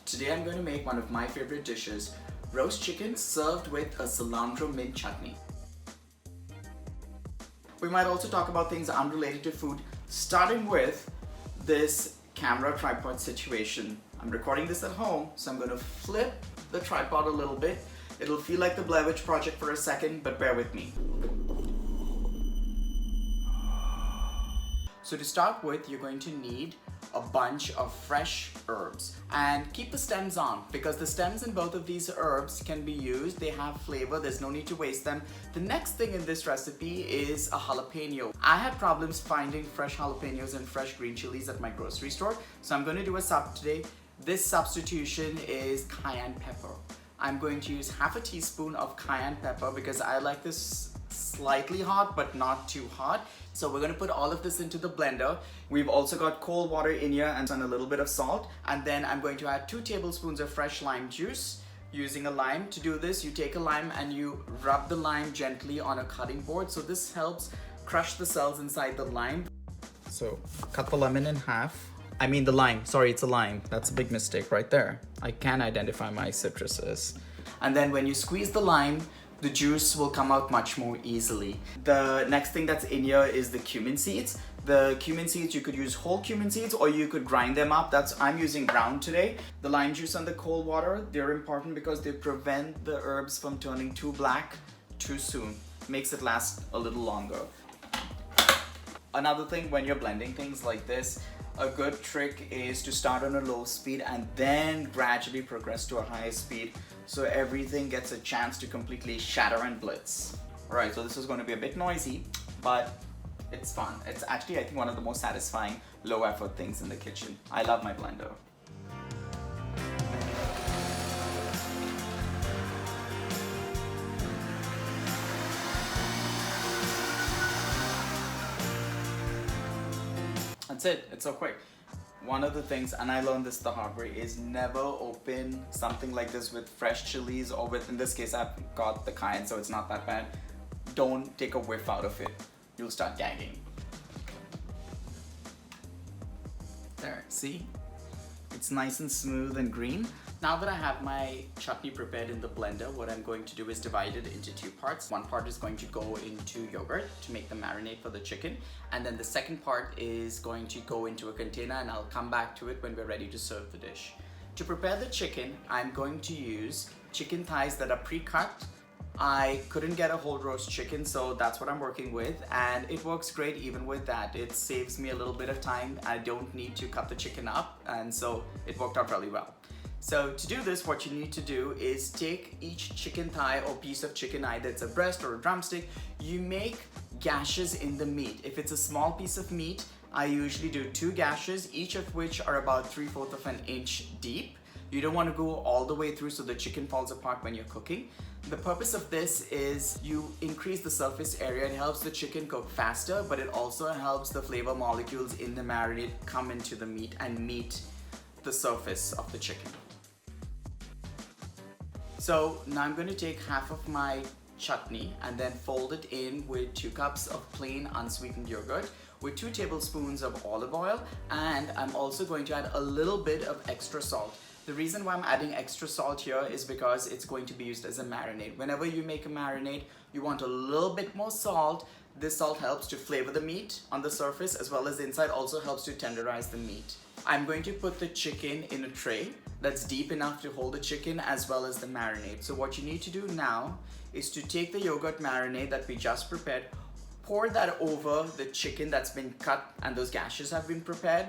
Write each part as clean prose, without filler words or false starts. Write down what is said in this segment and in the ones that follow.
Today I'm going to make one of my favorite dishes, roast chicken served with a cilantro-mint chutney. We might also talk about things unrelated to food, starting with this camera tripod situation. I'm recording this at home, so I'm going to flip the tripod a little bit. It'll feel like the Blair Witch Project for a second, but bear with me. So to start with, you're going to need a bunch of fresh herbs, and keep the stems on because the stems in both of these herbs can be used. They have flavor, there's no need to waste them. The next thing in this recipe is a jalapeno. I had problems finding fresh jalapenos and fresh green chilies at my grocery store, so I'm going to do a sub today. This substitution is cayenne pepper. I'm going to use half a teaspoon of cayenne pepper because I like this slightly hot but not too hot. So we're going to put all of this into the blender. We've also got cold water in here and a little bit of salt, and then I'm going to add 2 tablespoons of fresh lime juice. Using a lime, to do this you take a lime and you rub the lime gently on a cutting board, so this helps crush the cells inside the lime. So cut the lemon in half. I mean the lime, sorry, it's a lime. That's a big mistake right there. I can identify my citruses. And then when you squeeze the lime, the juice will come out much more easily. The next thing that's in here is the cumin seeds. The cumin seeds, you could use whole cumin seeds or you could grind them up. I'm using ground today. The lime juice and the cold water, they're important because they prevent the herbs from turning too black too soon. Makes it last a little longer. Another thing when you're blending things like this, a good trick is to start on a low speed and then gradually progress to a higher speed so everything gets a chance to completely shatter and blitz. Alright, so this is going to be a bit noisy, but it's fun. It's actually, I think, one of the most satisfying low effort things in the kitchen. I love my blender. That's it, it's so quick. One of the things, and I learned this the hard way, is never open something like this with fresh chilies or with, in this case I've got the cayenne so it's not that bad. Don't take a whiff out of it. You'll start gagging. There, see? It's nice and smooth and green. Now that I have my chutney prepared in the blender, what I'm going to do is divide it into 2 parts. One part is going to go into yogurt to make the marinade for the chicken, and then the second part is going to go into a container, and I'll come back to it when we're ready to serve the dish. To prepare the chicken, I'm going to use chicken thighs that are pre-cut. I couldn't get a whole roast chicken, so that's what I'm working with, and it works great even with that. It saves me a little bit of time. I don't need to cut the chicken up, and so it worked out really well. So to do this, what you need to do is take each chicken thigh or piece of chicken, either it's a breast or a drumstick, you make gashes in the meat. If it's a small piece of meat, I usually do 2 gashes, each of which are about 3/4 of an inch deep. You don't want to go all the way through so the chicken falls apart when you're cooking. The purpose of this is you increase the surface area. It helps the chicken cook faster, but it also helps the flavor molecules in the marinade come into the meat and meet the surface of the chicken. So now I'm going to take half of my chutney and then fold it in with 2 cups of plain unsweetened yogurt with 2 tablespoons of olive oil, and I'm also going to add a little bit of extra salt. The reason why I'm adding extra salt here is because it's going to be used as a marinade. Whenever you make a marinade, you want a little bit more salt. This salt helps to flavor the meat on the surface as well as the inside, also helps to tenderize the meat. I'm going to put the chicken in a tray that's deep enough to hold the chicken as well as the marinade. So what you need to do now is to take the yogurt marinade that we just prepared, pour that over the chicken that's been cut and those gashes have been prepared.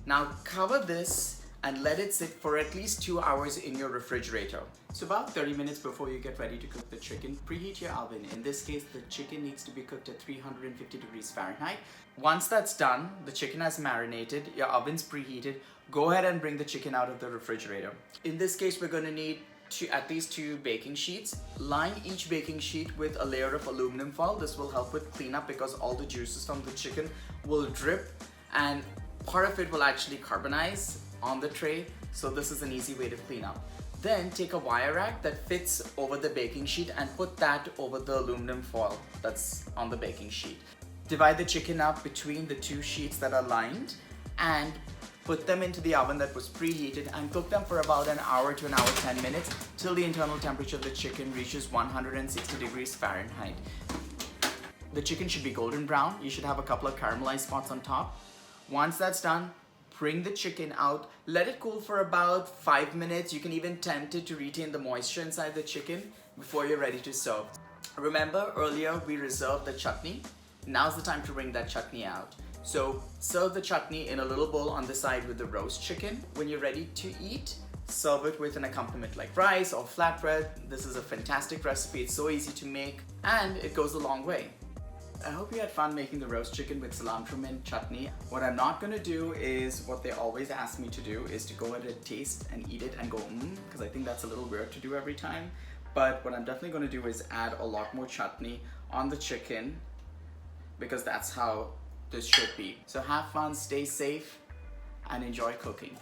Now cover this and let it sit for at least 2 hours in your refrigerator. So about 30 minutes before you get ready to cook the chicken, preheat your oven. In this case, the chicken needs to be cooked at 350 degrees Fahrenheit. Once that's done, the chicken has marinated, your oven's preheated, go ahead and bring the chicken out of the refrigerator. In this case, we're gonna need at least 2 baking sheets. Line each baking sheet with a layer of aluminum foil. This will help with cleanup because all the juices from the chicken will drip and part of it will actually carbonize on the tray, so this is an easy way to clean up. Then take a wire rack that fits over the baking sheet and put that over the aluminum foil that's on the baking sheet. Divide the chicken up between the 2 sheets that are lined and put them into the oven that was preheated and cook them for about an hour to an hour 10 minutes till the internal temperature of the chicken reaches 160 degrees Fahrenheit. The chicken should be golden brown. You should have a couple of caramelized spots on top. Once that's done, bring the chicken out, let it cool for about 5 minutes. You can even tempt it to retain the moisture inside the chicken before you're ready to serve. Remember earlier we reserved the chutney? Now's the time to bring that chutney out. So serve the chutney in a little bowl on the side with the roast chicken. When you're ready to eat, serve it with an accompaniment like rice or flatbread. This is a fantastic recipe. It's so easy to make and it goes a long way. I hope you had fun making the roast chicken with cilantro-mint chutney. What I'm not gonna do is what they always ask me to do, is to go ahead and taste and eat it and go because I think that's a little weird to do every time. But what I'm definitely gonna do is add a lot more chutney on the chicken because that's how this should be. So have fun, stay safe, and enjoy cooking.